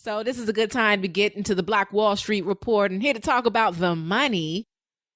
So this is a good time to get into the Black Wall Street Report. And here to talk about the money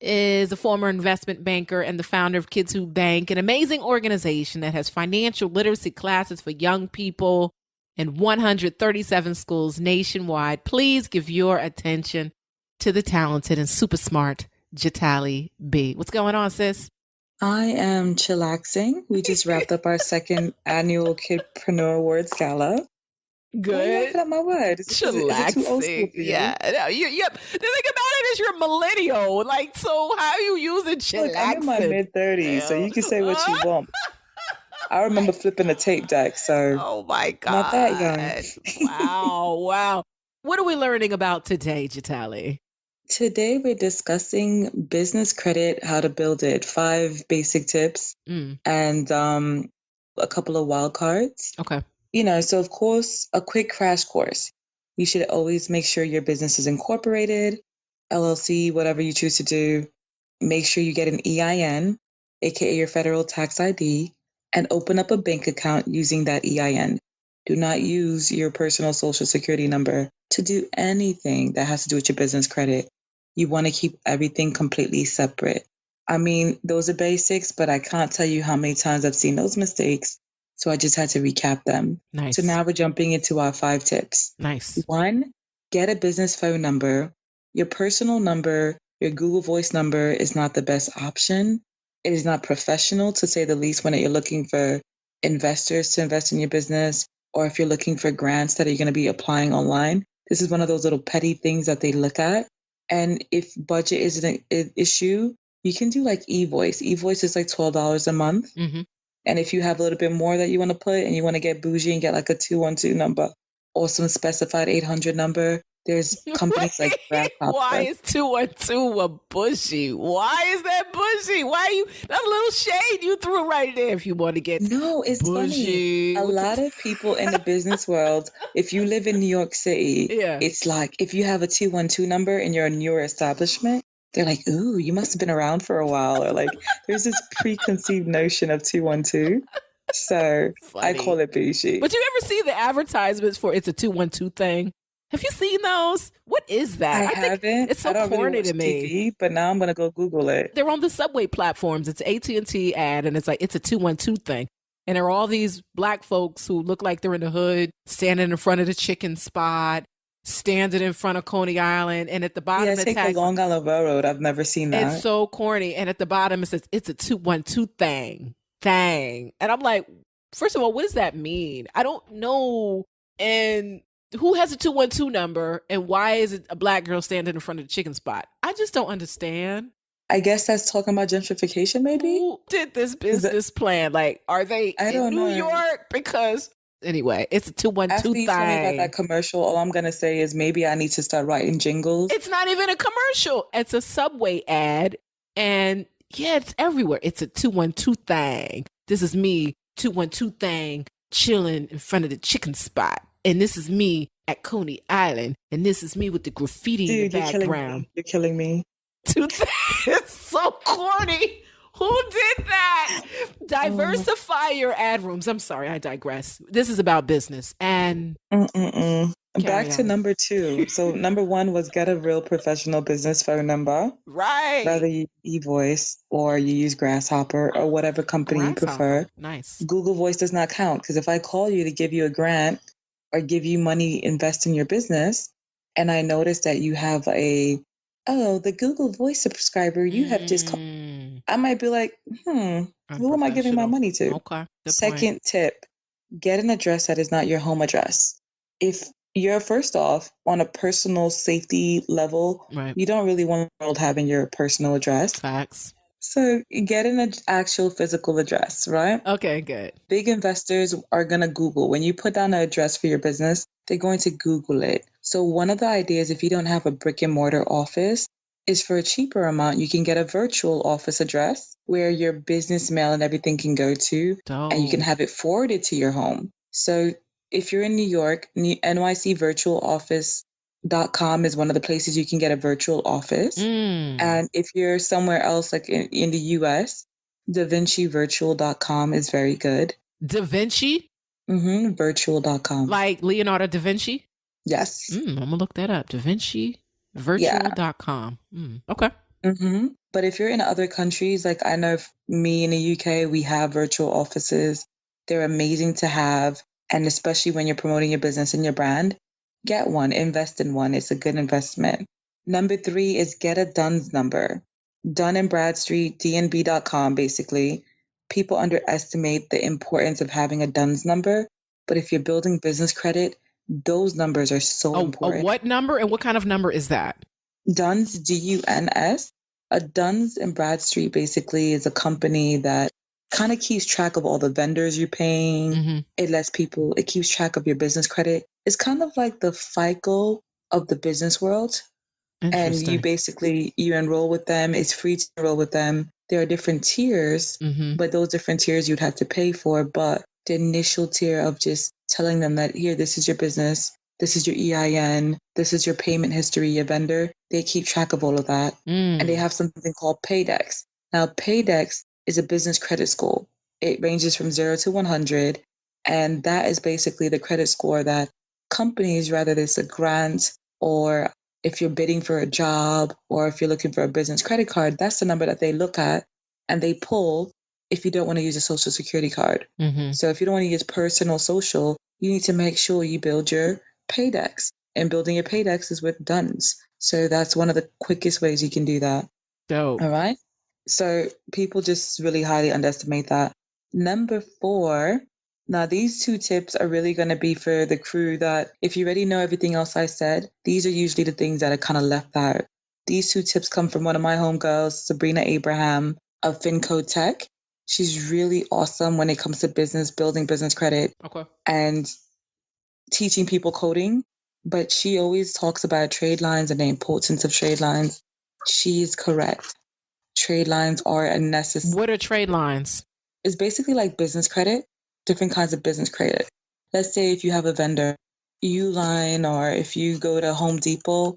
is a former investment banker and the founder of Kids Who Bank, an amazing organization that has financial literacy classes for young people in 137 schools nationwide. Please give your attention to the talented and super smart Jatali B. What's going on, sis? I am chillaxing. We just wrapped up our second annual Kidpreneur Awards Gala. Good. Why are you laughing at my word? Is it too old school for you? Yeah. No, yep. The thing about it is you're millennial. Like, so how are you using chillaxing? Look, I'm in my mid-30s, so you can say what you want. I remember flipping a tape deck, so oh my God. Not that young. Wow. What are we learning about today, Jatali? Today we're discussing business credit, how to build it, 5 basic tips, and a couple of wild cards. Okay. So of course, a quick crash course. You should always make sure your business is incorporated, LLC, whatever you choose to do. Make sure you get an EIN, aka your federal tax ID, and open up a bank account using that EIN. Do not use your personal social security number to do anything that has to do with your business credit. You want to keep everything completely separate. I mean, those are basics, but I can't tell you how many times I've seen those mistakes. So I just had to recap them. Nice. So now we're jumping into our 5 tips. Nice. 1, get a business phone number. Your personal number, your Google Voice number is not the best option. It is not professional, to say the least, when you're looking for investors to invest in your business, or if you're looking for grants that you're going to be applying online. This is one of those little petty things that they look at. And if budget isn't an issue, you can do like eVoice. eVoice is like $12 a month. Mm-hmm. And if you have a little bit more that you want to put and you want to get bougie and get like a 212 number or some specified 800 number, there's companies like Grasshopper. Why is 212 a bushy? Why is that bushy? Why are you, that's a little shade you threw right there if you want to get No, it's bushy. Funny. A lot of people in the business world, if you live in New York City, it's like if you have a 212 number and you're a newer establishment, they're like, ooh, you must have been around for a while. Or like, there's this preconceived notion of 212. So funny. I call it bougie. But you ever see the advertisements for it's a 212 thing? Have you seen those? What is that? I haven't. It's so corny really to me. TV, but now I'm going to go Google it. They're on the subway platforms. It's AT&T ad, and it's like, it's a 212 thing. And there are all these Black folks who look like they're in the hood, standing in front of the chicken spot, standing in front of Coney Island, and at the bottom it takes the Long Island Railroad. I've never seen that. It's so corny. And at the bottom it says it's a 212 thing. And I'm like, first of all, what does that mean? I don't know. And who has a 212 number, and why is it a Black girl standing in front of the chicken spot? I just don't understand. I guess that's talking about gentrification, maybe? Who did this business plan? Like, are they in New York? Because anyway, it's a 212 After you thing. told me about that commercial, all I'm going to say is maybe I need to start writing jingles. It's not even a commercial. It's a subway ad. And yeah, it's everywhere. It's a 212 thing. This is me, 212 thing, chilling in front of the chicken spot. And this is me at Coney Island. And this is me with the graffiti in the background. You're killing me. It's so corny. Who did that? Diversify your ad rooms. I'm sorry, I digress. This is about business. And back to number 2. So number 1 was get a real professional business phone number. Right. Whether you eVoice or you use Grasshopper or whatever company you prefer. Nice. Google Voice does not count, because if I call you to give you a grant or give you money, invest in your business, and I notice that you have the Google Voice subscriber you have just called, I might be like, who am I giving my money to? Okay. Second tip, get an address that is not your home address. If you're, first off, on a personal safety level, you don't really want the world having your personal address. Facts. So get an actual physical address, right? Okay, good. Big investors are going to Google. When you put down an address for your business, they're going to Google it. So one of the ideas, if you don't have a brick and mortar office, is for a cheaper amount, you can get a virtual office address where your business mail and everything can go to, and you can have it forwarded to your home. So if you're in New York, NYCvirtualoffice.com is one of the places you can get a virtual office. And if you're somewhere else, like in the US, DaVinciVirtual.com is very good. Da Vinci? Virtual.com. Like Leonardo da Vinci? Yes. I'm going to look that up. Yeah. DaVinciVirtual.com. Okay. But if you're in other countries, like I know me in the UK, we have virtual offices. They're amazing to have. And especially when you're promoting your business and your brand, get one, invest in one. It's a good investment. Number 3 is get a DUNS number. Dun and Bradstreet, DNB.com, basically. People underestimate the importance of having a DUNS number. But if you're building business credit, those numbers are so A important. what number and what kind of number is that? Duns, DUNS. A Duns and Bradstreet basically is a company that kind of keeps track of all the vendors you're paying. It keeps track of your business credit. It's kind of like the FICO of the business world. And you enroll with them. It's free to enroll with them. There are different tiers, but those different tiers you'd have to pay for. But the initial tier of just telling them that here, this is your business, this is your EIN, this is your payment history, your vendor, they keep track of all of that. And they have something called Paydex. Now, Paydex is a business credit score. It ranges from 0 to 100. And that is basically the credit score that companies, whether it's a grant or if you're bidding for a job or if you're looking for a business credit card, that's the number that they look at and they pull if you don't want to use a social security card. So if you don't want to use personal social, you need to make sure you build your Paydex. And building your Paydex is with DUNS. So that's one of the quickest ways you can do that. Dope. All right. So people just really highly underestimate that. Number 4, now these 2 tips are really going to be for the crew that if you already know everything else I said, these are usually the things that are kind of left out. These 2 tips come from one of my homegirls, Sabrina Abraham of FinCo Tech. She's really awesome when it comes to building business credit and teaching people coding. But she always talks about trade lines and the importance of trade lines. She's correct. Trade lines are a necessary. What are trade lines? It's basically like business credit, different kinds of business credit. Let's say if you have a vendor, Uline, or if you go to Home Depot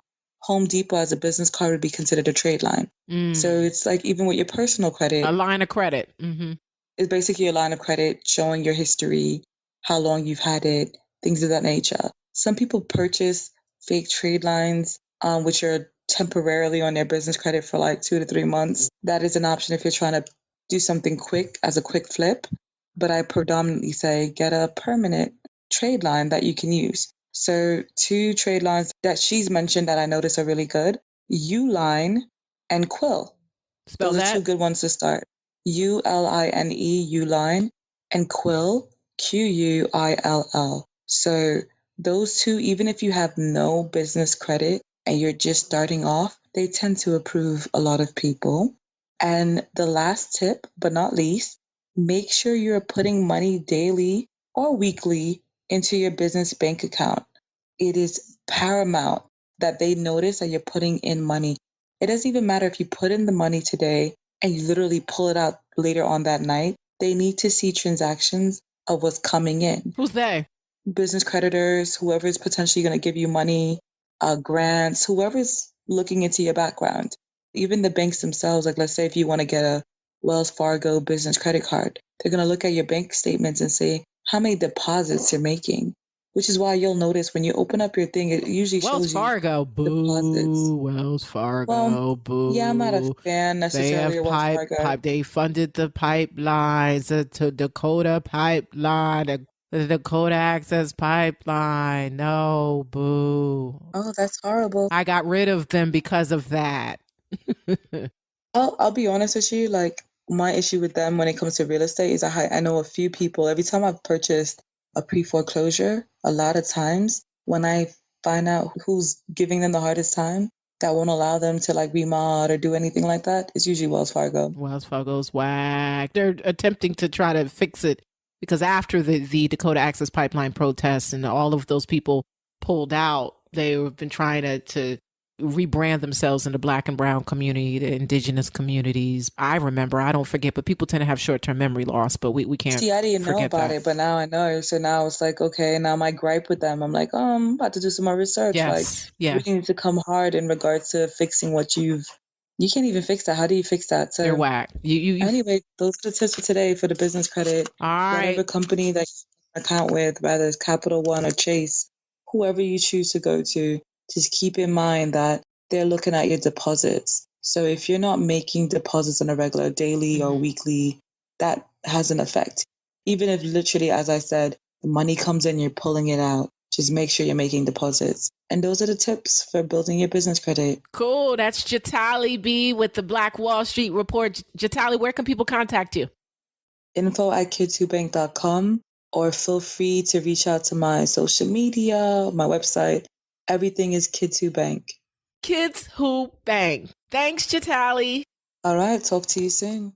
as a business card would be considered a trade line. So it's like even with your personal credit. A line of credit. It's basically a line of credit showing your history, how long you've had it, things of that nature. Some people purchase fake trade lines, which are temporarily on their business credit for like 2 to 3 months. That is an option if you're trying to do something quick as a quick flip. But I predominantly say get a permanent trade line that you can use. So 2 trade lines that she's mentioned that I notice are really good, Uline and Quill. Spell Those that. are 2 good ones to start. ULINE, Uline, and Quill, QUILL. So those 2, even if you have no business credit and you're just starting off, they tend to approve a lot of people. And the last tip, but not least, make sure you're putting money daily or weekly into your business bank account. It is paramount that they notice that you're putting in money. It doesn't even matter if you put in the money today and you literally pull it out later on that night. They need to see transactions of what's coming in. Who's they? Business creditors, whoever is potentially going to give you money, grants, whoever's looking into your background. Even the banks themselves, like let's say if you want to get a Wells Fargo business credit card, they're going to look at your bank statements and say how many deposits you're making, which is why you'll notice when you open up your thing, it usually Wells shows Fargo, you boo. deposits. Wells Fargo, Well, boo. yeah, I'm not a fan necessarily of Wells Fargo. They funded the pipelines, to Dakota pipeline, the Dakota Access pipeline. No, boo. Oh, that's horrible. I got rid of them because of that. I'll be honest with you, like my issue with them when it comes to real estate is I know a few people, every time I've purchased a pre-foreclosure, a lot of times when I find out who's giving them the hardest time, that won't allow them to like remod or do anything like that, it's usually Wells Fargo. Wells Fargo's whack. They're attempting to try to fix it because after the Dakota Access Pipeline protests and all of those people pulled out, they've been trying to rebrand themselves in the Black and brown community, the indigenous communities. I remember, I don't forget, but people tend to have short-term memory loss, but we can't. See, I didn't know about that. it, but now I know. So now it's like, okay, now my gripe with them, I'm like, I'm about to do some more research. Yes. Like, we need to come hard in regards to fixing what you can't even fix that. How do you fix that? So they're whack. Anyway, those are the tips for today for the business credit. All right. Whatever company that you account with, whether it's Capital One or Chase, whoever you choose to go to, just keep in mind that they're looking at your deposits. So if you're not making deposits on a regular daily or weekly, that has an effect. Even if literally, as I said, the money comes in, you're pulling it out. Just make sure you're making deposits. And those are the tips for building your business credit. Cool. That's Jatali B with the Black Wall Street Report. Jatali, where can people contact you? info@kidswhobank.com, or feel free to reach out to my social media, my website. Everything is Kids Who Bank. Kids Who Bank. Thanks, Jatali. All right. Talk to you soon.